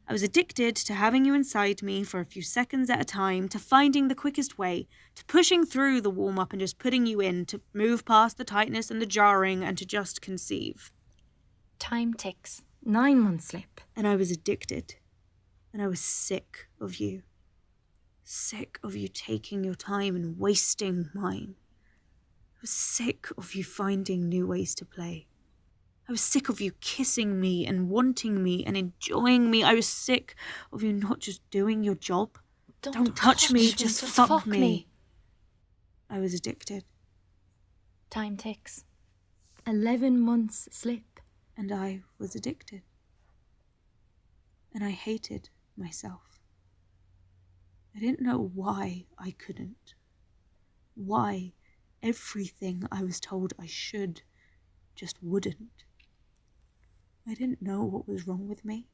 [SPEAKER 1] I was addicted to having you inside me for a few seconds at a time, to finding the quickest way, to pushing through the warm-up and just putting you in, to move past the tightness and the jarring and to just conceive.
[SPEAKER 3] Time ticks.
[SPEAKER 2] 9 months slip.
[SPEAKER 1] And I was addicted. And I was sick of you. Sick of you taking your time and wasting mine. I was sick of you finding new ways to play. I was sick of you kissing me and wanting me and enjoying me. I was sick of you not just doing your job. Don't touch me, just fuck me. I was addicted.
[SPEAKER 3] Time ticks.
[SPEAKER 2] 11 months slip.
[SPEAKER 1] And I was addicted. And I hated myself. I didn't know why I couldn't. Why everything I was told I should just wouldn't. I didn't know what was wrong with me.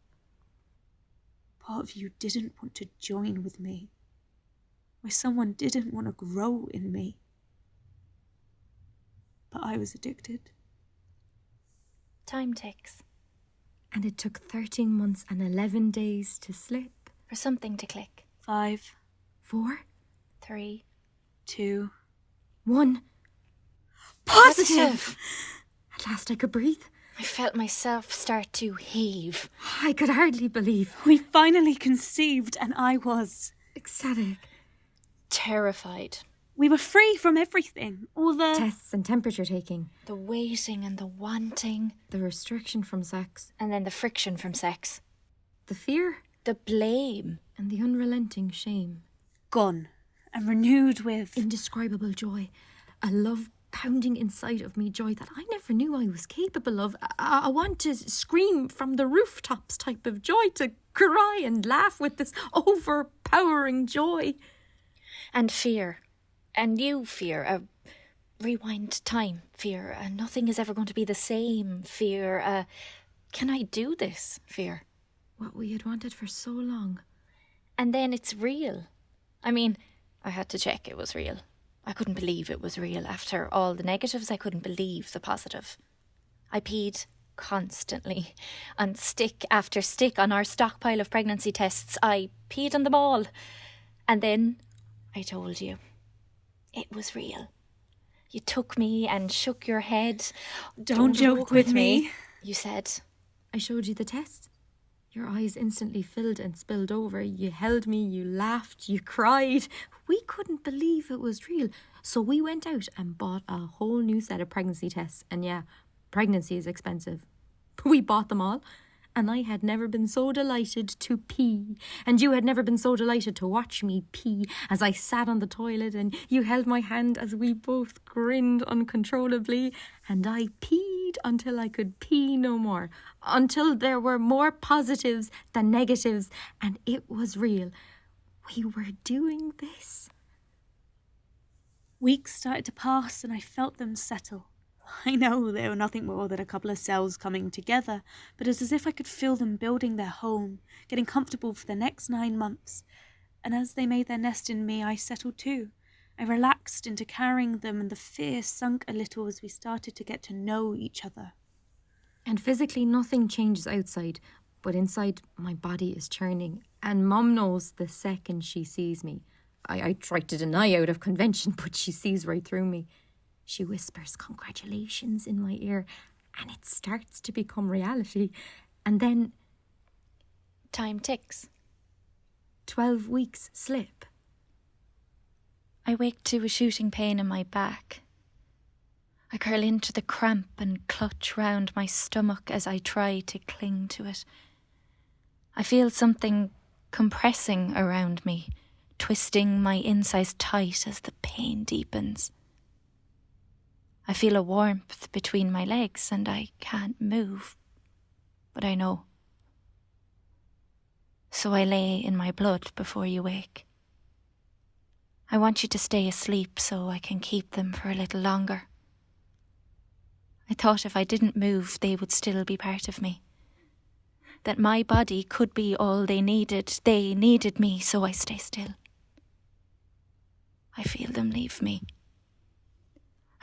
[SPEAKER 1] Part of you didn't want to join with me. Why someone didn't want to grow in me. But I was addicted.
[SPEAKER 3] Time ticks.
[SPEAKER 2] And it took 13 months and 11 days to slip.
[SPEAKER 3] For something to click.
[SPEAKER 1] 5,
[SPEAKER 2] 4,
[SPEAKER 3] 3.
[SPEAKER 1] 2,
[SPEAKER 2] 1.
[SPEAKER 1] positive!
[SPEAKER 2] At last I could breathe.
[SPEAKER 3] I felt myself start to heave.
[SPEAKER 2] I could hardly believe.
[SPEAKER 1] We finally conceived, and I was.
[SPEAKER 2] Ecstatic.
[SPEAKER 3] Terrified.
[SPEAKER 1] We were free from everything. All the
[SPEAKER 2] Tests and temperature taking.
[SPEAKER 3] The waiting and the wanting.
[SPEAKER 2] The restriction from sex.
[SPEAKER 3] And then the friction from sex.
[SPEAKER 2] The fear.
[SPEAKER 3] The blame.
[SPEAKER 2] And the unrelenting shame.
[SPEAKER 1] gone and renewed with
[SPEAKER 2] Indescribable joy. A love pounding inside of me, joy that I never knew I was capable of. I want to scream from the rooftops type of joy, to cry and laugh with this overpowering joy.
[SPEAKER 3] And fear. A new fear. A rewind time fear. Nothing is ever going to be the same fear. Can I do this fear?
[SPEAKER 2] What we had wanted for so long.
[SPEAKER 3] And then it's real. I mean, I had to check it was real. I couldn't believe it was real. After all the negatives, I couldn't believe the positive. I peed constantly. On stick after stick on our stockpile of pregnancy tests, I peed on them all. And then I told you. It was real. You took me and shook your head.
[SPEAKER 1] Don't joke with me.
[SPEAKER 3] You said.
[SPEAKER 2] I showed you the test. Your eyes instantly filled and spilled over. You held me, you laughed, you cried. We couldn't believe it was real. So we went out and bought a whole new set of pregnancy tests. And yeah, pregnancy is expensive. We bought them all. And I had never been so delighted to pee. And you had never been so delighted to watch me pee as I sat on the toilet and you held my hand as we both grinned uncontrollably. And I peed until I could pee no more. Until there were more positives than negatives. And it was real. We were doing this.
[SPEAKER 1] Weeks started to pass and I felt them settle. I know they were nothing more than a couple of cells coming together, but it's as if I could feel them building their home, getting comfortable for the next 9 months. And as they made their nest in me, I settled too. I relaxed into carrying them, and the fear sunk a little as we started to get to know each other.
[SPEAKER 2] And physically nothing changes outside, but inside my body is churning. And Mum knows the second she sees me. I tried to deny out of convention, but she sees right through me. She whispers congratulations in my ear, and it starts to become reality. And then
[SPEAKER 3] Time ticks.
[SPEAKER 2] 12 weeks slip.
[SPEAKER 3] I wake to a shooting pain in my back. I curl into the cramp and clutch round my stomach as I try to cling to it. I feel something compressing around me, twisting my insides tight as the pain deepens. I feel a warmth between my legs and I can't move, but I know. So I lay in my blood before you wake. I want you to stay asleep so I can keep them for a little longer. I thought if I didn't move, they would still be part of me. That my body could be all they needed. They needed me, so I stay still. I feel them leave me.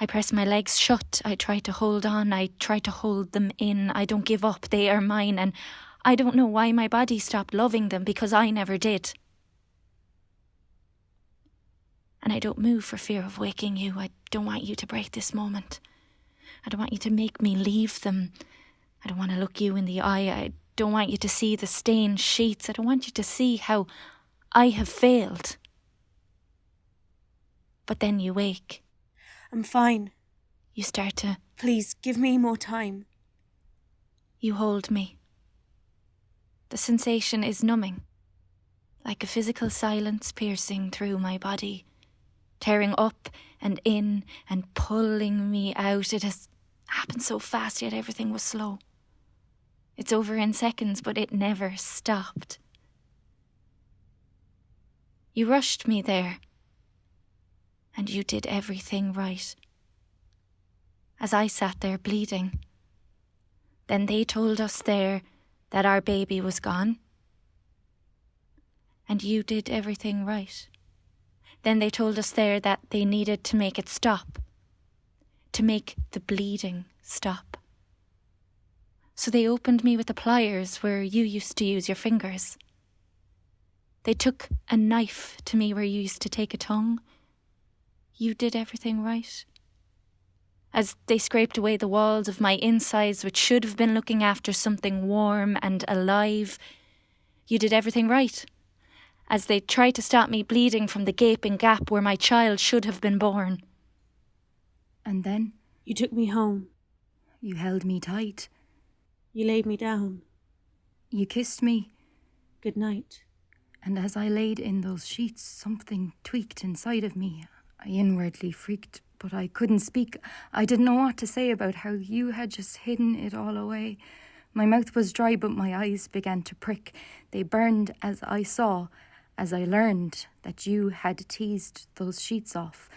[SPEAKER 3] I press my legs shut. I try to hold on. I try to hold them in. I don't give up. They are mine, and I don't know why my body stopped loving them, because I never did. And I don't move for fear of waking you. I don't want you to break this moment. I don't want you to make me leave them. I don't want to look you in the eye. I don't want you to see the stained sheets. I don't want you to see how I have failed. But then you wake.
[SPEAKER 1] I'm fine.
[SPEAKER 3] You start to...
[SPEAKER 1] Please, give me more time.
[SPEAKER 3] You hold me. The sensation is numbing, like a physical silence piercing through my body, tearing up and in and pulling me out. It has happened so fast, yet everything was slow. It's over in seconds, but it never stopped. You rushed me there, and you did everything right. As I sat there bleeding, then they told us there that our baby was gone, and you did everything right. Then they told us there that they needed to make it stop, to make the bleeding stop. So they opened me with the pliers where you used to use your fingers. They took a knife to me where you used to take a tongue. You did everything right. As they scraped away the walls of my insides, which should have been looking after something warm and alive, you did everything right. As they tried to stop me bleeding from the gaping gap where my child should have been born.
[SPEAKER 2] And then
[SPEAKER 1] You took me home.
[SPEAKER 2] you held me tight.
[SPEAKER 1] You laid me down.
[SPEAKER 2] You kissed me.
[SPEAKER 1] Good night.
[SPEAKER 2] And as I laid in those sheets, something tweaked inside of me. I inwardly freaked, but I couldn't speak. I didn't know what to say about how you had just hidden it all away. My mouth was dry, but my eyes began to prick. They burned as I saw, as I learned that you had teased those sheets off.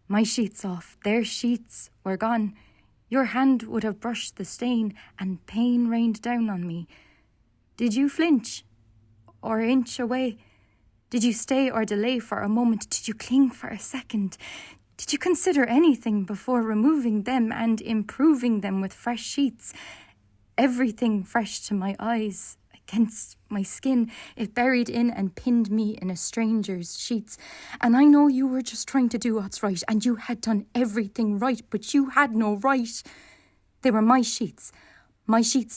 [SPEAKER 2] My sheets off. Their sheets were gone. Your hand would have brushed the stain, and pain rained down on me. Did you flinch? Or inch away? Did you stay or delay for a moment? Did you cling for a second? Did you consider anything before removing them and improving them with fresh sheets? Everything fresh to my eyes, against my skin. It buried in and pinned me in a stranger's sheets. And I know you were just trying to do what's right, and you had done everything right, but you had no right. They were my sheets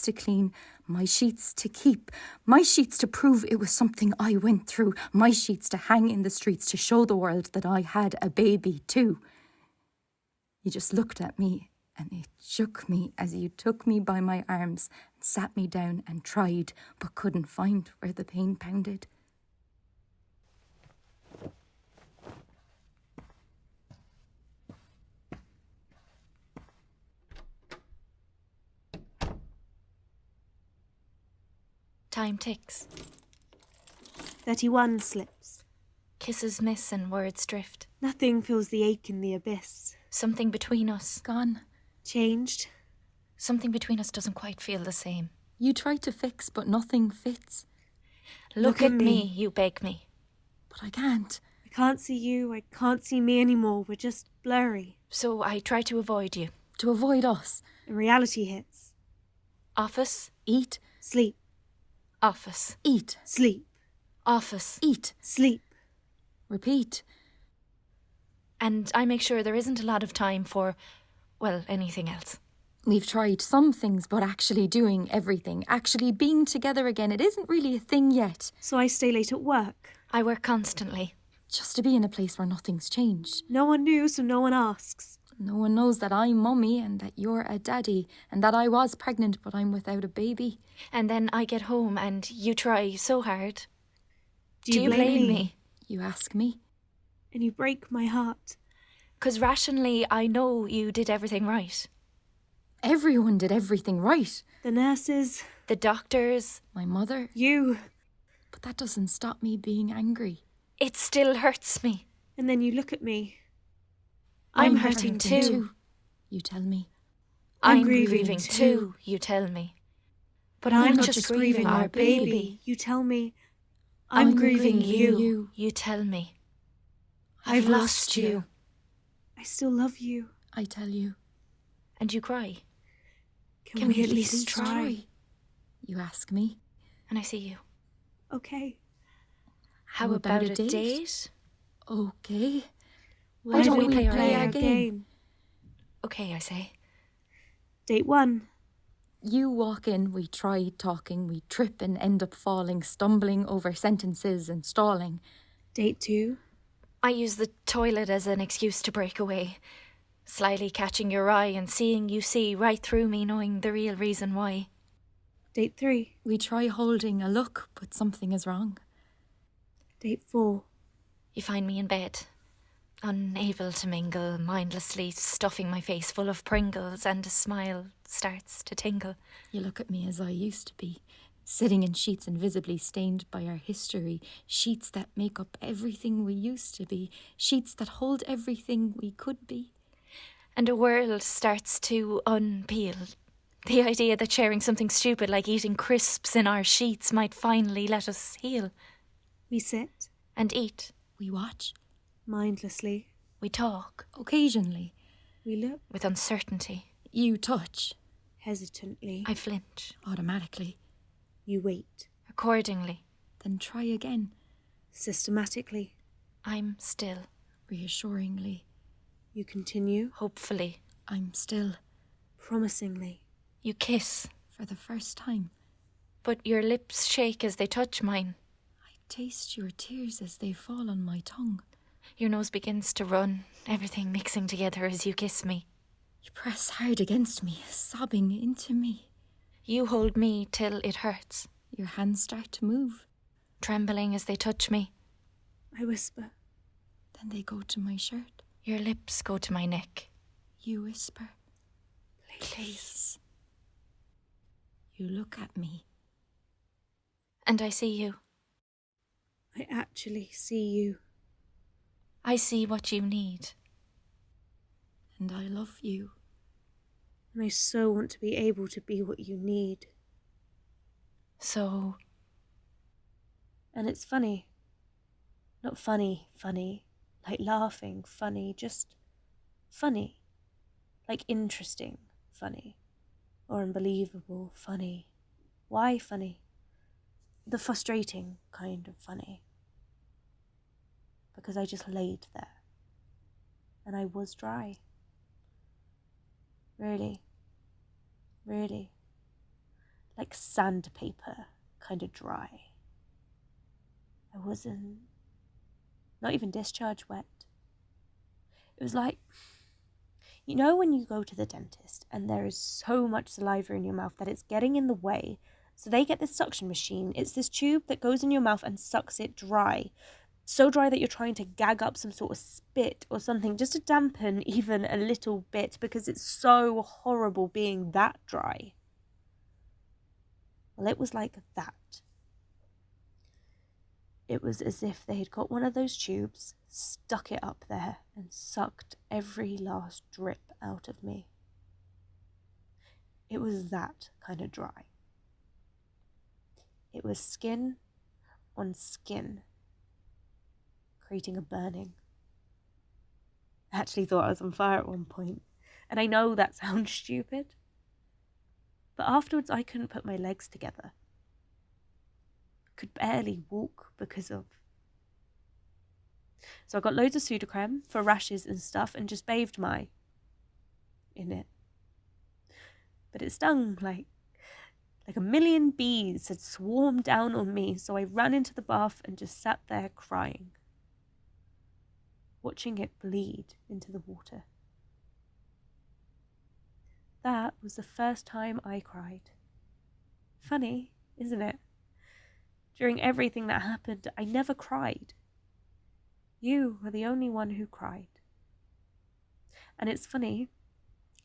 [SPEAKER 2] to clean, my sheets to keep, my sheets to prove it was something I went through, my sheets to hang in the streets to show the world that I had a baby too. You just looked at me, and it shook me as you took me by my arms and sat me down and tried, but couldn't find where the pain pounded.
[SPEAKER 3] Time ticks.
[SPEAKER 1] 31 slips.
[SPEAKER 3] Kisses miss and words drift.
[SPEAKER 1] Nothing feels the ache in the abyss.
[SPEAKER 3] Something between us.
[SPEAKER 2] Gone.
[SPEAKER 1] Changed.
[SPEAKER 3] Something between us doesn't quite feel the same.
[SPEAKER 2] You try to fix, but nothing fits.
[SPEAKER 3] Look at me, you beg me.
[SPEAKER 2] But I can't.
[SPEAKER 1] I can't see you, I can't see me anymore, we're just blurry.
[SPEAKER 3] So I try to avoid you.
[SPEAKER 2] To avoid us.
[SPEAKER 1] And reality hits.
[SPEAKER 3] Office,
[SPEAKER 2] Eat.
[SPEAKER 1] Sleep.
[SPEAKER 3] office,
[SPEAKER 2] Eat.
[SPEAKER 1] Sleep.
[SPEAKER 3] office.
[SPEAKER 2] Eat.
[SPEAKER 1] Sleep.
[SPEAKER 2] Repeat.
[SPEAKER 3] And I make sure there isn't a lot of time for, well, anything else.
[SPEAKER 2] We've tried some things, but actually doing everything, actually being together again, it isn't really a thing yet.
[SPEAKER 1] So I stay late at work.
[SPEAKER 3] I work constantly.
[SPEAKER 2] Just to be in a place where nothing's changed.
[SPEAKER 1] No one knew, so no one asks.
[SPEAKER 2] No one knows that I'm mummy and that you're a daddy and that I was pregnant but I'm without a baby.
[SPEAKER 3] And then I get home and you try so hard.
[SPEAKER 1] Do you blame me?
[SPEAKER 2] You ask me.
[SPEAKER 1] And you break my heart.
[SPEAKER 3] 'Cause rationally, I know you did everything right.
[SPEAKER 2] Everyone did everything right.
[SPEAKER 1] The nurses,
[SPEAKER 3] The doctors,
[SPEAKER 2] My mother.
[SPEAKER 1] you,
[SPEAKER 2] But that doesn't stop me being angry.
[SPEAKER 3] it still hurts me.
[SPEAKER 1] and then you look at me.
[SPEAKER 3] I'm hurting too.
[SPEAKER 2] You tell me.
[SPEAKER 3] I'm
[SPEAKER 1] grieving
[SPEAKER 3] grieving
[SPEAKER 1] too.
[SPEAKER 3] too, you tell me. But
[SPEAKER 1] I'm
[SPEAKER 3] I'm
[SPEAKER 1] not
[SPEAKER 3] just grieving our baby.
[SPEAKER 1] You tell me. I'm grieving you.
[SPEAKER 3] You tell me.
[SPEAKER 1] I've
[SPEAKER 3] I've
[SPEAKER 1] lost
[SPEAKER 3] lost
[SPEAKER 1] you.
[SPEAKER 3] you.
[SPEAKER 1] I still love you.
[SPEAKER 2] I tell you.
[SPEAKER 3] And you cry.
[SPEAKER 1] Can we at least
[SPEAKER 2] Please
[SPEAKER 1] try?
[SPEAKER 2] You ask me.
[SPEAKER 3] And I see you.
[SPEAKER 1] Okay.
[SPEAKER 3] How about a date?
[SPEAKER 2] Okay.
[SPEAKER 3] Why don't we play our
[SPEAKER 2] game?
[SPEAKER 3] Okay, I say.
[SPEAKER 1] Date 1.
[SPEAKER 2] You walk in, we try talking, we trip and end up falling, stumbling over sentences and stalling.
[SPEAKER 1] Date 2.
[SPEAKER 3] I use the toilet as an excuse to break away, slyly catching your eye and seeing you see right through me, knowing the real reason why.
[SPEAKER 1] Date 3.
[SPEAKER 2] We try holding a look, but something is wrong.
[SPEAKER 1] Date 4.
[SPEAKER 3] You find me in bed, Unable to mingle, mindlessly stuffing my face full of Pringles, and a smile starts to tingle.
[SPEAKER 2] You look at me as I used to be, sitting in sheets invisibly stained by our history, sheets that make up everything we used to be, sheets that hold everything we could be.
[SPEAKER 3] And a world starts to unpeel. The idea that sharing something stupid like eating crisps in our sheets might finally let us heal.
[SPEAKER 1] We sit,
[SPEAKER 3] And eat.
[SPEAKER 2] We watch,
[SPEAKER 1] mindlessly.
[SPEAKER 3] We talk.
[SPEAKER 2] occasionally.
[SPEAKER 1] We look,
[SPEAKER 3] With uncertainty.
[SPEAKER 2] You touch,
[SPEAKER 1] hesitantly.
[SPEAKER 3] I flinch.
[SPEAKER 2] automatically.
[SPEAKER 1] You wait,
[SPEAKER 3] Accordingly.
[SPEAKER 2] Then try again,
[SPEAKER 1] systematically.
[SPEAKER 3] I'm still.
[SPEAKER 2] reassuringly.
[SPEAKER 1] You continue,
[SPEAKER 3] Hopefully.
[SPEAKER 2] I'm still,
[SPEAKER 1] promisingly.
[SPEAKER 3] You kiss.
[SPEAKER 2] for the first time.
[SPEAKER 3] But your lips shake as they touch mine.
[SPEAKER 2] I taste your tears as they fall on my tongue.
[SPEAKER 3] Your nose begins to run, everything mixing together as you kiss me.
[SPEAKER 2] You press hard against me, sobbing into me.
[SPEAKER 3] You hold me till it hurts,
[SPEAKER 2] Your hands start to move.
[SPEAKER 3] trembling as they touch me.
[SPEAKER 1] I whisper,
[SPEAKER 2] Then they go to my shirt.
[SPEAKER 3] Your lips go to my neck.
[SPEAKER 2] You whisper,
[SPEAKER 3] Please.
[SPEAKER 2] You look at me.
[SPEAKER 3] And I see you.
[SPEAKER 1] I actually see you.
[SPEAKER 3] I see what you need.
[SPEAKER 2] And I love you.
[SPEAKER 1] And I so want to be able to be what you need.
[SPEAKER 3] So,
[SPEAKER 1] And it's funny. Not funny, like laughing, funny, just funny. Like interesting, funny. Or unbelievable, funny. Why funny? The frustrating kind of funny. Because I just laid there. And I was dry. Really. Really. Like sandpaper, kind of dry. I wasn't, not even discharge wet. It was like, you know when you go to the dentist and there is so much saliva in your mouth that it's getting in the way, so they get this suction machine. It's this tube that goes in your mouth and sucks it dry. So dry that you're trying to gag up some sort of spit or something just to dampen even a little bit because it's so horrible being that dry. Well, it was like that. It was as if they had got one of those tubes, stuck it up there, and sucked every last drip out of me. It was that kind of dry. It was skin on skin, creating a burning. I actually thought I was on fire at one point, and I know that sounds stupid, but afterwards I couldn't put my legs together. Could barely walk because of. So I got loads of Sudocrem for rashes and stuff and just bathed in it. But it stung like a million bees had swarmed down on me, so I ran into the bath and just sat there crying, watching it bleed into the water. That was the first time I cried. Funny, isn't it? During everything that happened, I never cried. You were the only one who cried. And it's funny,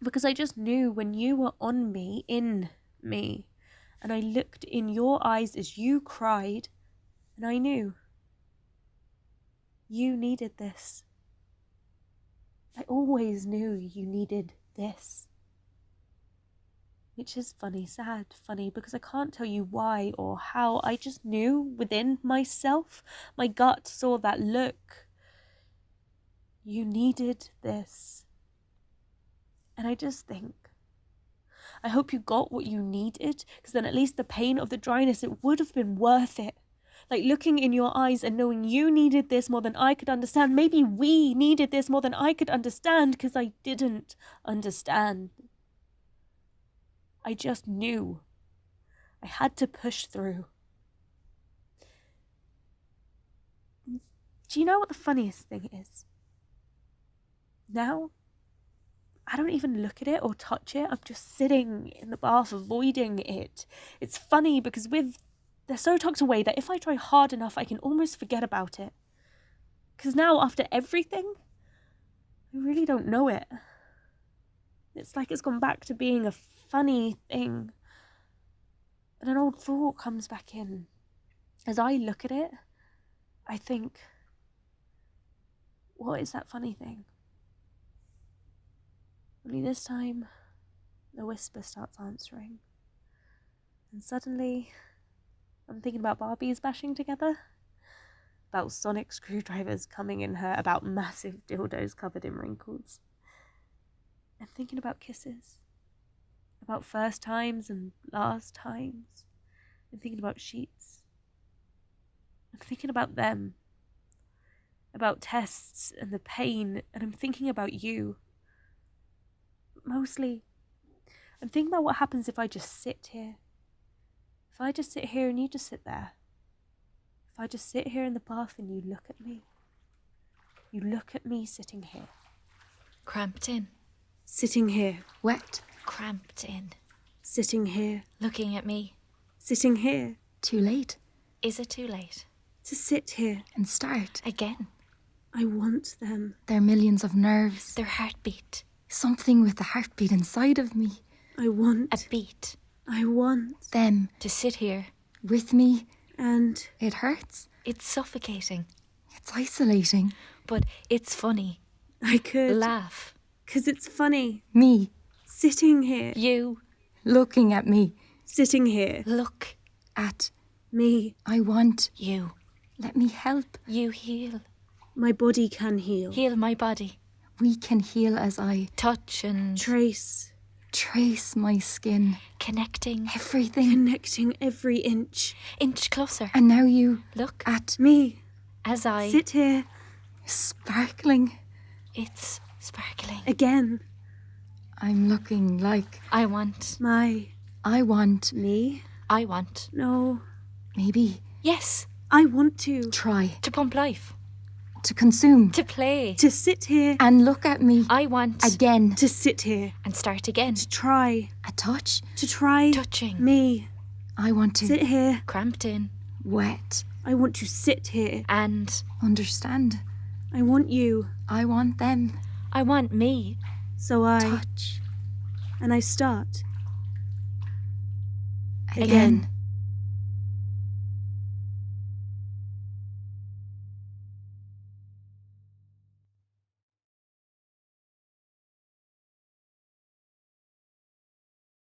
[SPEAKER 1] because I just knew when you were on me, in me, and I looked in your eyes as you cried, and I knew. You needed this. I always knew you needed this. Which is funny, sad, funny, because I can't tell you why or how. I just knew within myself. My gut saw that look. You needed this. And I just think, I hope you got what you needed, because then at least the pain of the dryness, it would have been worth it. Like looking in your eyes and knowing you needed this more than I could understand. Maybe we needed this more than I could understand, because I didn't understand. I just knew. I had to push through. Do you know what the funniest thing is? Now, I don't even look at it or touch it. I'm just sitting in the bath avoiding it. It's funny because they're so tucked away that if I try hard enough, I can almost forget about it. Because now, after everything, I really don't know it. It's like it's gone back to being a funny thing. And an old thought comes back in. As I look at it, I think, what is that funny thing? Only this time, the whisper starts answering. And suddenly, I'm thinking about Barbies bashing together. About sonic screwdrivers coming in her, about massive dildos covered in wrinkles. I'm thinking about kisses. About first times and last times. I'm thinking about sheets. I'm thinking about them. About tests and the pain, and I'm thinking about you. Mostly, I'm thinking about what happens if I just sit here. If I just sit here and you just sit there. If I just sit here in the bath and you look at me. You look at me sitting here.
[SPEAKER 3] Cramped in.
[SPEAKER 1] Sitting here.
[SPEAKER 2] Wet.
[SPEAKER 3] Cramped in.
[SPEAKER 1] Sitting here.
[SPEAKER 3] Looking at me.
[SPEAKER 1] Sitting here.
[SPEAKER 2] Too late.
[SPEAKER 3] Is it too late?
[SPEAKER 1] To sit here.
[SPEAKER 2] And start.
[SPEAKER 3] Again.
[SPEAKER 1] I want them.
[SPEAKER 2] Their millions of nerves.
[SPEAKER 3] Their heartbeat.
[SPEAKER 2] Something with the heartbeat inside of me.
[SPEAKER 1] I want.
[SPEAKER 3] A beat.
[SPEAKER 1] I want.
[SPEAKER 2] Them.
[SPEAKER 3] To sit here.
[SPEAKER 2] With me.
[SPEAKER 1] And
[SPEAKER 2] It hurts.
[SPEAKER 3] It's suffocating.
[SPEAKER 2] It's isolating.
[SPEAKER 3] But it's funny.
[SPEAKER 1] I could.
[SPEAKER 3] Laugh.
[SPEAKER 1] 'Cause it's funny.
[SPEAKER 2] Me.
[SPEAKER 1] Sitting here.
[SPEAKER 3] You.
[SPEAKER 2] Looking at me.
[SPEAKER 1] Sitting here.
[SPEAKER 3] Look.
[SPEAKER 2] At
[SPEAKER 1] Me.
[SPEAKER 2] I want.
[SPEAKER 3] You.
[SPEAKER 2] Let me help.
[SPEAKER 3] You heal.
[SPEAKER 1] My body can heal.
[SPEAKER 3] Heal my body.
[SPEAKER 2] We can heal as I
[SPEAKER 3] Touch and
[SPEAKER 1] Trace.
[SPEAKER 2] trace my skin.
[SPEAKER 3] connecting.
[SPEAKER 2] Everything.
[SPEAKER 1] Connecting every inch.
[SPEAKER 3] Inch closer.
[SPEAKER 2] And now you.
[SPEAKER 3] Look.
[SPEAKER 2] At
[SPEAKER 1] Me.
[SPEAKER 3] As I.
[SPEAKER 1] Sit here.
[SPEAKER 2] sparkling.
[SPEAKER 3] It's sparkling.
[SPEAKER 1] Again.
[SPEAKER 2] I'm looking like
[SPEAKER 3] I want.
[SPEAKER 2] I want.
[SPEAKER 1] Me.
[SPEAKER 3] I want.
[SPEAKER 1] No.
[SPEAKER 2] Maybe.
[SPEAKER 3] Yes.
[SPEAKER 1] I want to.
[SPEAKER 2] Try.
[SPEAKER 3] To pump life.
[SPEAKER 2] To consume.
[SPEAKER 3] To play.
[SPEAKER 1] To sit here.
[SPEAKER 2] And look at me.
[SPEAKER 3] I want.
[SPEAKER 2] Again.
[SPEAKER 1] To sit here.
[SPEAKER 3] And start again.
[SPEAKER 1] To try.
[SPEAKER 2] A touch.
[SPEAKER 1] To try.
[SPEAKER 3] Touching.
[SPEAKER 1] Me.
[SPEAKER 2] I want to.
[SPEAKER 1] Sit here.
[SPEAKER 3] Cramped in.
[SPEAKER 2] Wet.
[SPEAKER 1] I want to sit here.
[SPEAKER 3] And
[SPEAKER 2] Understand.
[SPEAKER 1] I want you.
[SPEAKER 2] I want them.
[SPEAKER 3] I want me.
[SPEAKER 1] So I.
[SPEAKER 2] Touch.
[SPEAKER 1] And I start.
[SPEAKER 2] Again.